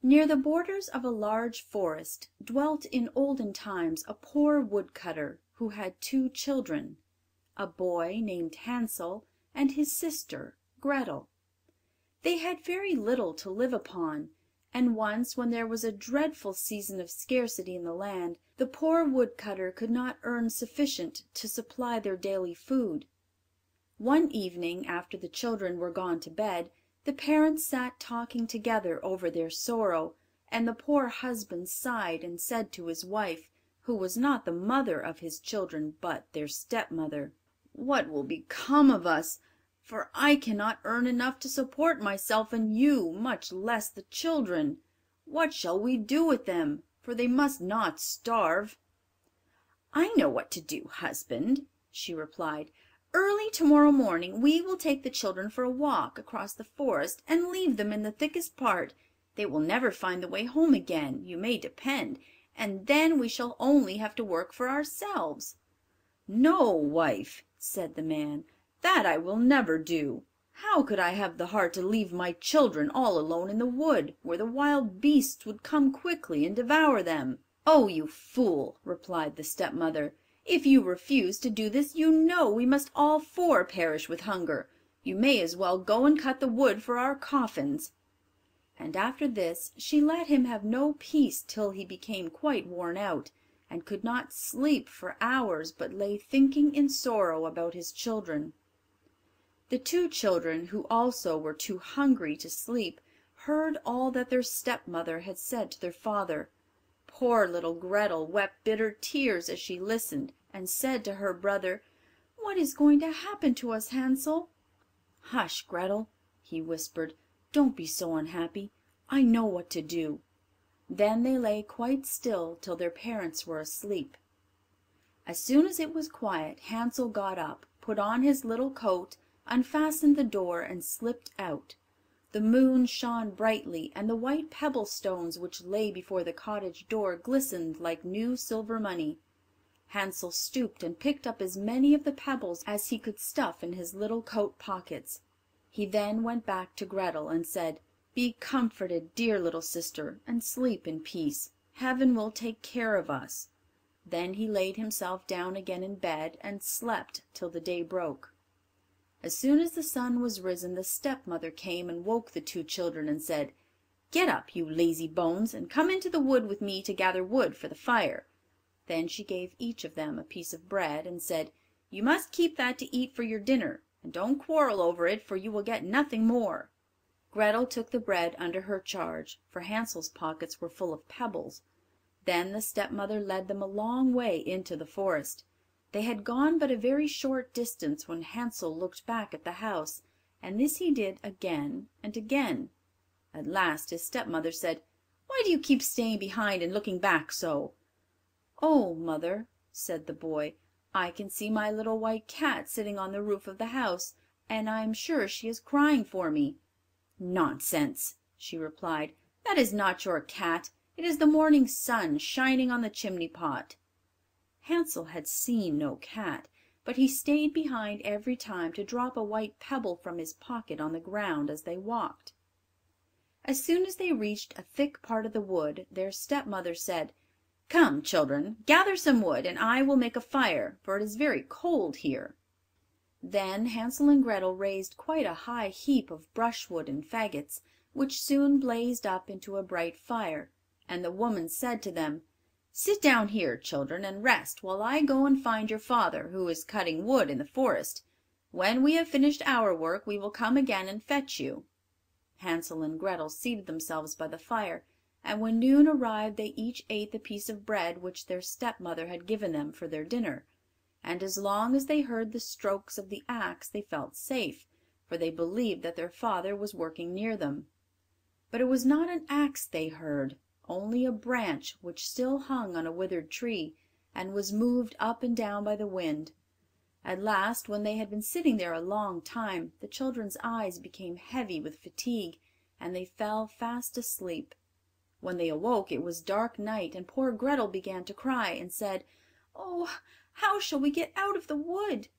Near the borders of a large forest dwelt in olden times a poor woodcutter who had two children, a boy named Hansel and his sister Grethel. They had very little to live upon, and once when there was a dreadful season of scarcity in the land, the poor woodcutter could not earn sufficient to supply their daily food. One evening, after the children were gone to bed, the parents sat talking together over their sorrow, and the poor husband sighed and said to his wife, who was not the mother of his children but their stepmother, "What will become of us? For I cannot earn enough to support myself and you, much less the children. What shall we do with them? For they must not starve." "I know what to do, husband," she replied. "Early tomorrow morning we will take the children for a walk across the forest and leave them in the thickest part. They will never find the way home again, you may depend, and then we shall only have to work for ourselves." "No, wife," said the man, "that I will never do. How could I have the heart to leave my children all alone in the wood, where the wild beasts would come quickly and devour them?" "Oh, you fool," replied the stepmother, "if you refuse to do this you know we must all four perish with hunger. You may as well go and cut the wood for our coffins." And after this she let him have no peace till he became quite worn out, and could not sleep for hours, but lay thinking in sorrow about his children. The two children, who also were too hungry to sleep, heard all that their stepmother had said to their father. Poor little Grethel wept bitter tears as she listened, and said to her brother, "What is going to happen to us, Hansel?" "Hush, Grethel," he whispered, "don't be so unhappy. I know what to do." Then they lay quite still till their parents were asleep. As soon as it was quiet, Hansel got up, put on his little coat, unfastened the door, and slipped out. The moon shone brightly, and the white pebble stones which lay before the cottage door glistened like new silver money. Hansel stooped and picked up as many of the pebbles as he could stuff in his little coat pockets. He then went back to Grethel and said, "Be comforted, dear little sister, and sleep in peace. Heaven will take care of us." Then he laid himself down again in bed and slept till the day broke. As soon as the sun was risen the stepmother came and woke the two children and said, "Get up, you lazy bones, and come into the wood with me to gather wood for the fire." Then she gave each of them a piece of bread, and said, "You must keep that to eat for your dinner, and don't quarrel over it, for you will get nothing more." Grethel took the bread under her charge, for Hansel's pockets were full of pebbles. Then the stepmother led them a long way into the forest. They had gone but a very short distance when Hansel looked back at the house, and this he did again and again. At last his stepmother said, "Why do you keep staying behind and looking back so?" "Oh, mother," said the boy, "I can see my little white cat sitting on the roof of the house, and I am sure she is crying for me." "Nonsense!" she replied. "That is not your cat. It is the morning sun shining on the chimney pot." Hansel had seen no cat, but he stayed behind every time to drop a white pebble from his pocket on the ground as they walked. As soon as they reached a thick part of the wood, their stepmother said, "Come, children, gather some wood, and I will make a fire, for it is very cold here." Then Hansel and Grethel raised quite a high heap of brushwood and faggots, which soon blazed up into a bright fire, and the woman said to them, "Sit down here, children, and rest while I go and find your father, who is cutting wood in the forest. When we have finished our work we will come again and fetch you." Hansel and Grethel seated themselves by the fire, and when noon arrived they each ate the piece of bread which their stepmother had given them for their dinner, and as long as they heard the strokes of the axe they felt safe, for they believed that their father was working near them. But it was not an axe they heard, only a branch which still hung on a withered tree, and was moved up and down by the wind. At last, when they had been sitting there a long time, the children's eyes became heavy with fatigue, and they fell fast asleep. When they awoke it was dark night, and poor Grethel began to cry, and said, "Oh, how shall we get out of the wood?"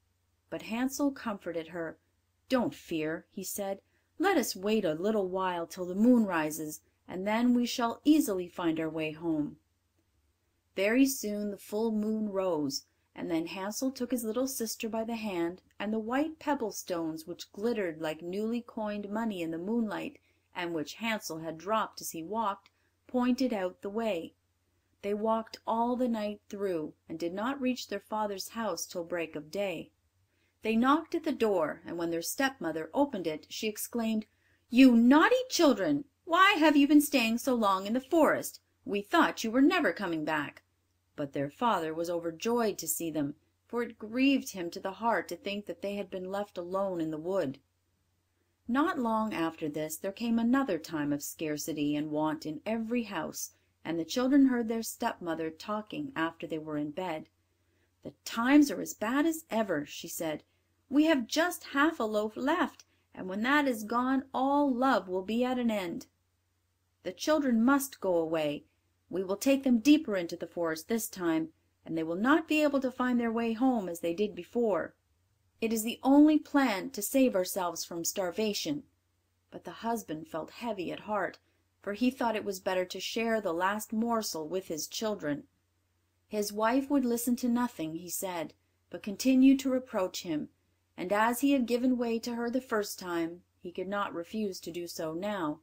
But Hansel comforted her. "Don't fear," he said. "Let us wait a little while till the moon rises, and then we shall easily find our way home." Very soon the full moon rose, and then Hansel took his little sister by the hand, and the white pebble stones which glittered like newly coined money in the moonlight, and which Hansel had dropped as he walked, pointed out the way. They walked all the night through, and did not reach their father's house till break of day. They knocked at the door, and when their stepmother opened it, she exclaimed, "You naughty children! Why have you been staying so long in the forest? We thought you were never coming back." But their father was overjoyed to see them, for it grieved him to the heart to think that they had been left alone in the wood. Not long after this there came another time of scarcity and want in every house, and the children heard their stepmother talking after they were in bed. "The times are as bad as ever," she said. "We have just half a loaf left, and when that is gone all love will be at an end. The children must go away. We will take them deeper into the forest this time, and they will not be able to find their way home as they did before. It is the only plan to save ourselves from starvation." But the husband felt heavy at heart, for he thought it was better to share the last morsel with his children. His wife would listen to nothing he said, but continued to reproach him, and as he had given way to her the first time, he could not refuse to do so now.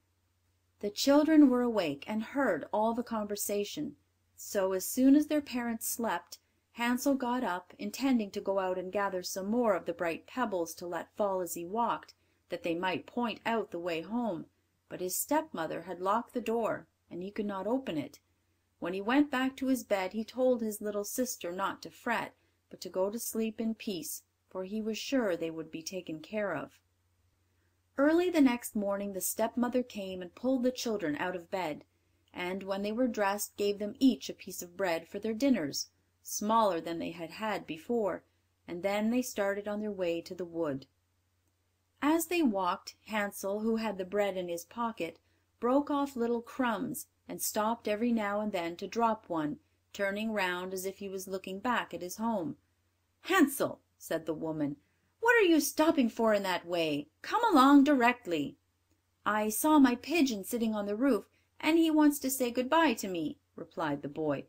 The children were awake and heard all the conversation, so as soon as their parents slept, Hansel got up, intending to go out and gather some more of the bright pebbles to let fall as he walked, that they might point out the way home. But his stepmother had locked the door, and he could not open it. When he went back to his bed he told his little sister not to fret, but to go to sleep in peace, for he was sure they would be taken care of. Early the next morning the stepmother came and pulled the children out of bed, and when they were dressed gave them each a piece of bread for their dinners, smaller than they had had before, and then they started on their way to the wood. As they walked, Hansel, who had the bread in his pocket, broke off little crumbs, and stopped every now and then to drop one, turning round as if he was looking back at his home. "Hansel," said the woman, "what are you stopping for in that way? Come along directly." "I saw my pigeon sitting on the roof, and he wants to say good bye to me," replied the boy.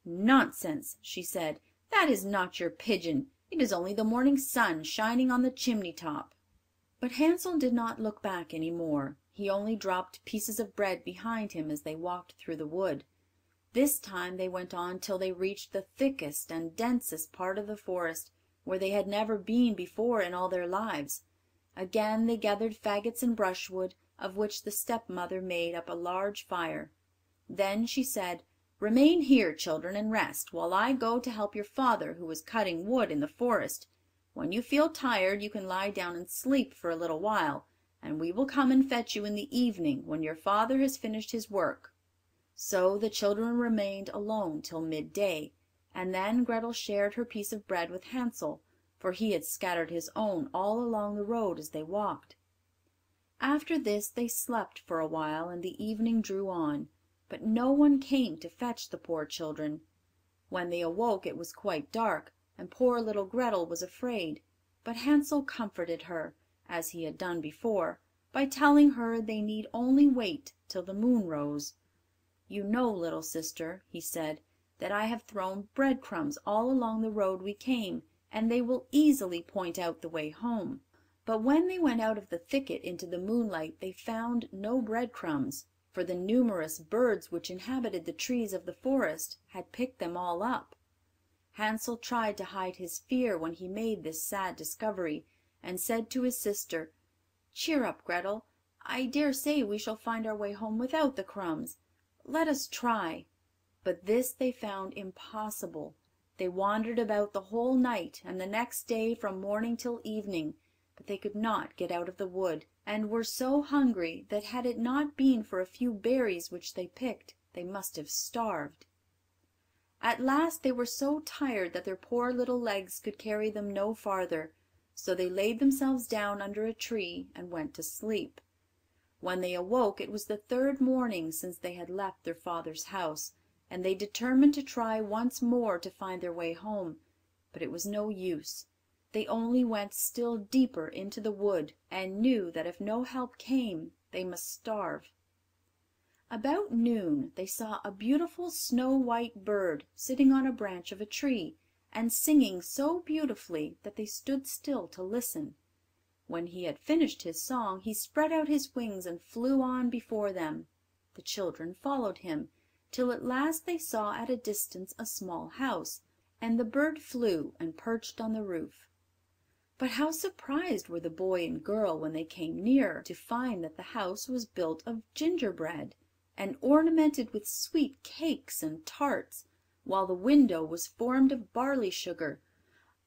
"Nonsense," she said, "that is not your pigeon. It is only the morning sun shining on the chimney top." But Hansel did not look back any more. He only dropped pieces of bread behind him as they walked through the wood. This time they went on till they reached the thickest and densest part of the forest, where they had never been before in all their lives. Again they gathered faggots and brushwood, of which the stepmother made up a large fire. Then she said, "Remain here, children, and rest, while I go to help your father, who is cutting wood in the forest. When you feel tired you can lie down and sleep for a little while, and we will come and fetch you in the evening, when your father has finished his work." So the children remained alone till midday, and then Grethel shared her piece of bread with Hansel, for he had scattered his own all along the road as they walked. After this they slept for a while, and the evening drew on, but no one came to fetch the poor children. When they awoke it was quite dark, and poor little Grethel was afraid, but Hansel comforted her, as he had done before, by telling her they need only wait till the moon rose. "You know, little sister," he said, "that I have thrown breadcrumbs all along the road we came, and they will easily point out the way home." But when they went out of the thicket into the moonlight they found no breadcrumbs, for the numerous birds which inhabited the trees of the forest had picked them all up. Hansel tried to hide his fear when he made this sad discovery, and said to his sister, "Cheer up, Grethel. I dare say we shall find our way home without the crumbs. Let us try." But this they found impossible. They wandered about the whole night and the next day from morning till evening, but they could not get out of the wood, and were so hungry that had it not been for a few berries which they picked, they must have starved. At last they were so tired that their poor little legs could carry them no farther, so they laid themselves down under a tree and went to sleep. When they awoke it was the third morning since they had left their father's house, and they determined to try once more to find their way home, but it was no use. They only went still deeper into the wood, and knew that if no help came they must starve. About noon they saw a beautiful snow-white bird sitting on a branch of a tree, and singing so beautifully that they stood still to listen. When he had finished his song he spread out his wings and flew on before them. The children followed him, till at last they saw at a distance a small house, and the bird flew and perched on the roof. But how surprised were the boy and girl when they came nearer to find that the house was built of gingerbread, and ornamented with sweet cakes and tarts, while the window was formed of barley sugar.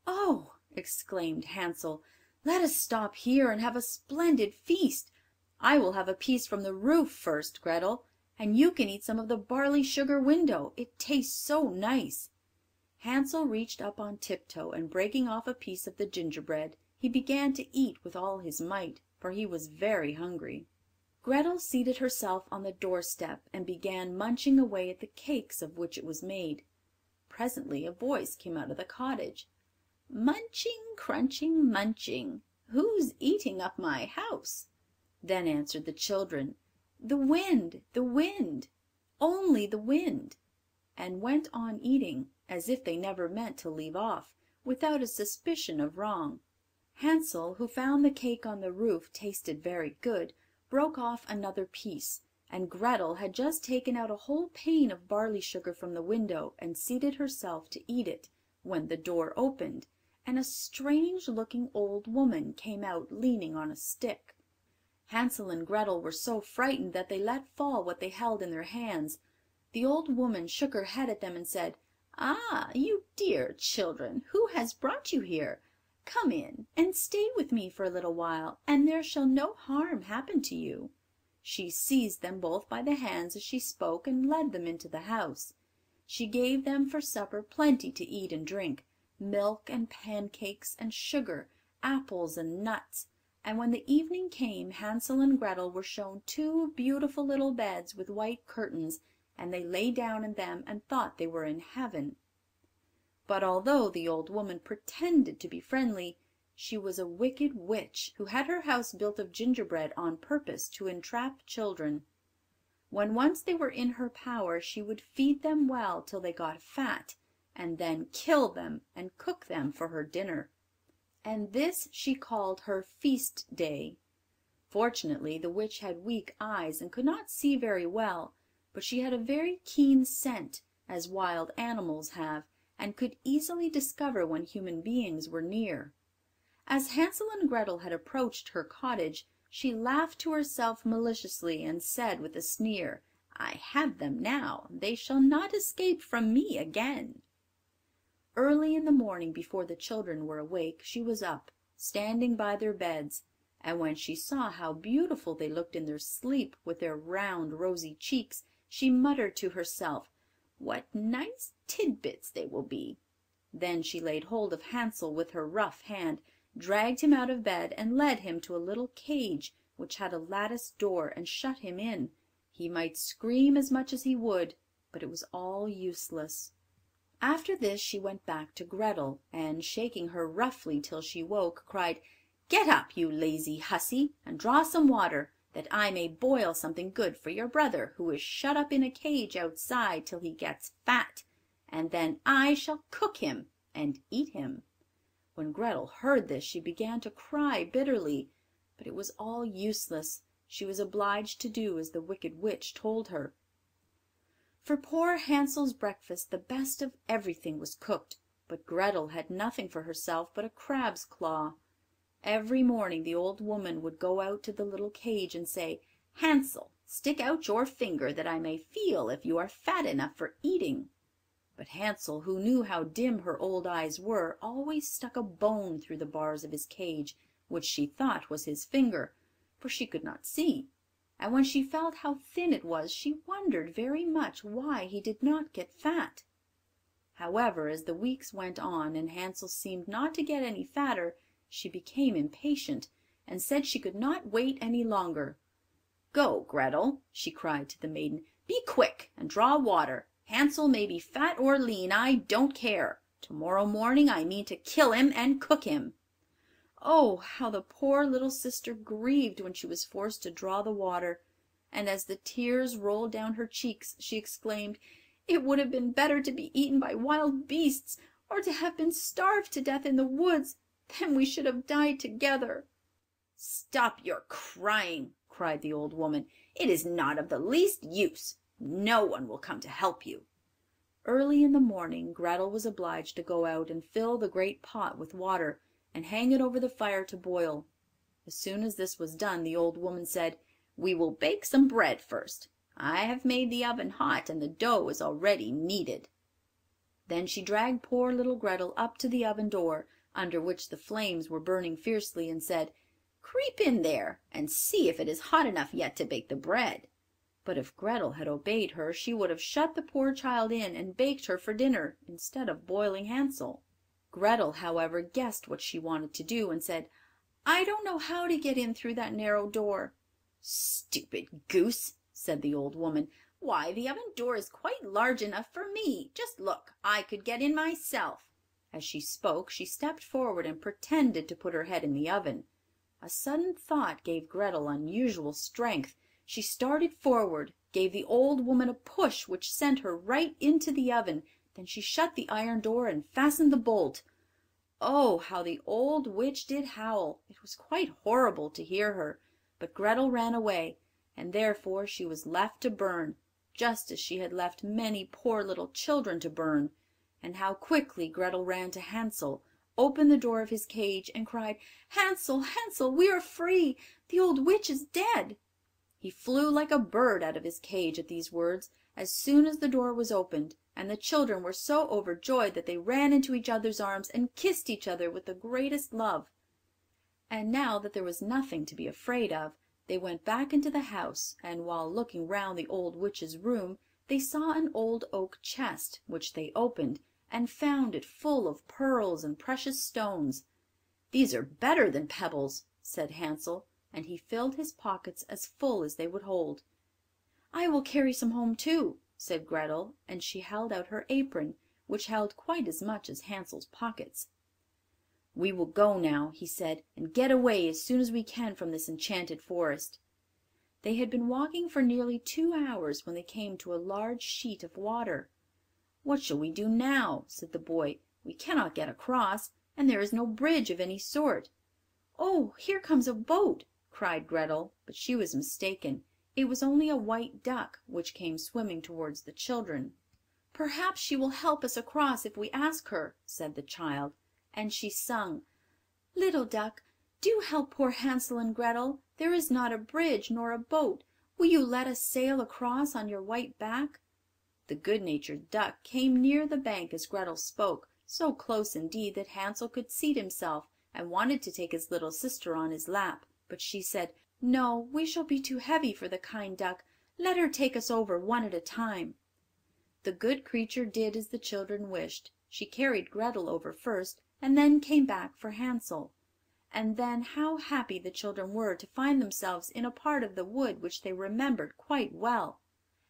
"Oh!" exclaimed Hansel, "let us stop here and have a splendid feast. I will have a piece from the roof first, Grethel, and you can eat some of the barley sugar window. It tastes so nice." Hansel reached up on tiptoe, and breaking off a piece of the gingerbread, he began to eat with all his might, for he was very hungry. Grethel seated herself on the doorstep and began munching away at the cakes of which it was made. Presently a voice came out of the cottage. "Munching, crunching, munching, who's eating up my house?" Then answered the children, "The wind, the wind, only the wind," and went on eating, as if they never meant to leave off, without a suspicion of wrong. Hansel, who found the cake on the roof tasted very good, broke off another piece, and Grethel had just taken out a whole pane of barley sugar from the window and seated herself to eat it, when the door opened, and a strange-looking old woman came out leaning on a stick. Hansel and Grethel were so frightened that they let fall what they held in their hands. The old woman shook her head at them and said, "Ah, you dear children, who has brought you here? Come in and stay with me for a little while, and there shall no harm happen to you." She seized them both by the hands as she spoke, and led them into the house. She gave them for supper plenty to eat and drink, milk and pancakes and sugar, apples and nuts, and when the evening came Hansel and Grethel were shown two beautiful little beds with white curtains, and they lay down in them and thought they were in heaven. But although the old woman pretended to be friendly, she was a wicked witch who had her house built of gingerbread on purpose to entrap children. When once they were in her power she would feed them well till they got fat, and then kill them and cook them for her dinner. And this she called her feast day. Fortunately the witch had weak eyes and could not see very well, but she had a very keen scent, as wild animals have, and could easily discover when human beings were near. As Hansel and Grethel had approached her cottage, she laughed to herself maliciously and said with a sneer, "I have them now, they shall not escape from me again." Early in the morning, before the children were awake, she was up, standing by their beds, and when she saw how beautiful they looked in their sleep, with their round rosy cheeks, she muttered to herself, "What nice tidbits they will be." Then she laid hold of Hansel with her rough hand, dragged him out of bed, and led him to a little cage which had a lattice door, and shut him in. He might scream as much as he would, but it was all useless. After this she went back to Grethel, and shaking her roughly till she woke, cried, "Get up, you lazy hussy, and draw some water, that I may boil something good for your brother, who is shut up in a cage outside till he gets fat, and then I shall cook him and eat him." When Grethel heard this she began to cry bitterly, but it was all useless. She was obliged to do as the wicked witch told her. For poor Hansel's breakfast the best of everything was cooked, but Grethel had nothing for herself but a crab's claw. Every morning the old woman would go out to the little cage and say, "Hansel, stick out your finger that I may feel if you are fat enough for eating." But Hansel, who knew how dim her old eyes were, always stuck a bone through the bars of his cage, which she thought was his finger, for she could not see, and when she felt how thin it was she wondered very much why he did not get fat. However, as the weeks went on and Hansel seemed not to get any fatter, she became impatient, and said she could not wait any longer. "Go, Grethel," she cried to the maiden, "be quick and draw water. Hansel may be fat or lean, I don't care. Tomorrow morning I mean to kill him and cook him." Oh, how the poor little sister grieved when she was forced to draw the water! and as the tears rolled down her cheeks, she exclaimed, "It would have been better to be eaten by wild beasts, or to have been starved to death in the woods. Then we should have died together." "Stop your crying," cried the old woman. "It is not of the least use. No one will come to help you." Early in the morning Grethel was obliged to go out and fill the great pot with water, and hang it over the fire to boil. As soon as this was done, the old woman said, "We will bake some bread first. I have made the oven hot, and the dough is already kneaded." Then she dragged poor little Grethel up to the oven door, under which the flames were burning fiercely, and said, "Creep in there, and see if it is hot enough yet to bake the bread." But if Grethel had obeyed her, she would have shut the poor child in, and baked her for dinner, instead of boiling Hansel. Grethel, however, guessed what she wanted to do, and said, "I don't know how to get in through that narrow door." "Stupid goose," said the old woman. "Why, the oven door is quite large enough for me. Just look, I could get in myself." As she spoke, she stepped forward and pretended to put her head in the oven. A sudden thought gave Grethel unusual strength. She started forward, gave the old woman a push which sent her right into the oven, then she shut the iron door and fastened the bolt. Oh, how the old witch did howl! It was quite horrible to hear her, but Grethel ran away, and therefore she was left to burn, just as she had left many poor little children to burn. And how quickly Grethel ran to Hansel, opened the door of his cage, and cried, "Hansel, Hansel, we are free! The old witch is dead!" He flew like a bird out of his cage at these words as soon as the door was opened, and the children were so overjoyed that they ran into each other's arms and kissed each other with the greatest love. And now that there was nothing to be afraid of, they went back into the house, and while looking round the old witch's room they saw an old oak chest, which they opened, and found it full of pearls and precious stones. "These are better than pebbles," said Hansel, and he filled his pockets as full as they would hold. "I will carry some home too," said Grethel, and she held out her apron, which held quite as much as Hansel's pockets. "We will go now," he said, "and get away as soon as we can from this enchanted forest." They had been walking for nearly 2 hours when they came to a large sheet of water. "What shall we do now?" said the boy. "We cannot get across, and there is no bridge of any sort." "Oh, here comes a boat!" cried Grethel, but she was mistaken. It was only a white duck, which came swimming towards the children. "Perhaps she will help us across if we ask her," said the child, and she sung, "Little duck, do help poor Hansel and Grethel. There is not a bridge nor a boat. Will you let us sail across on your white back?" The good-natured duck came near the bank as Grethel spoke, so close indeed that Hansel could seat himself, and wanted to take his little sister on his lap, but she said, "No, we shall be too heavy for the kind duck. Let her take us over one at a time." The good creature did as the children wished. She carried Grethel over first, and then came back for Hansel. And then how happy the children were to find themselves in a part of the wood which they remembered quite well.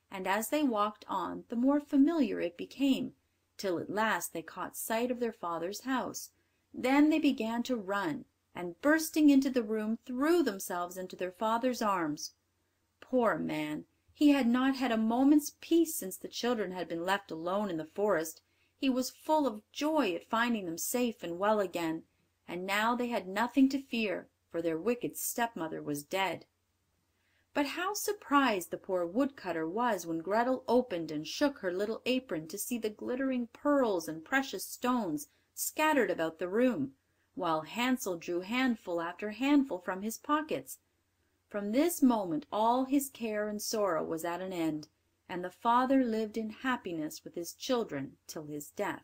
And as they walked on the more familiar it became, till at last they caught sight of their father's house. Then they began to run, and bursting into the room threw themselves into their father's arms. Poor man! He had not had a moment's peace since the children had been left alone in the forest. He was full of joy at finding them safe and well again, and now they had nothing to fear, for their wicked stepmother was dead. But how surprised the poor woodcutter was when Grethel opened and shook her little apron to see the glittering pearls and precious stones scattered about the room, while Hansel drew handful after handful from his pockets. From this moment all his care and sorrow was at an end, and the father lived in happiness with his children till his death.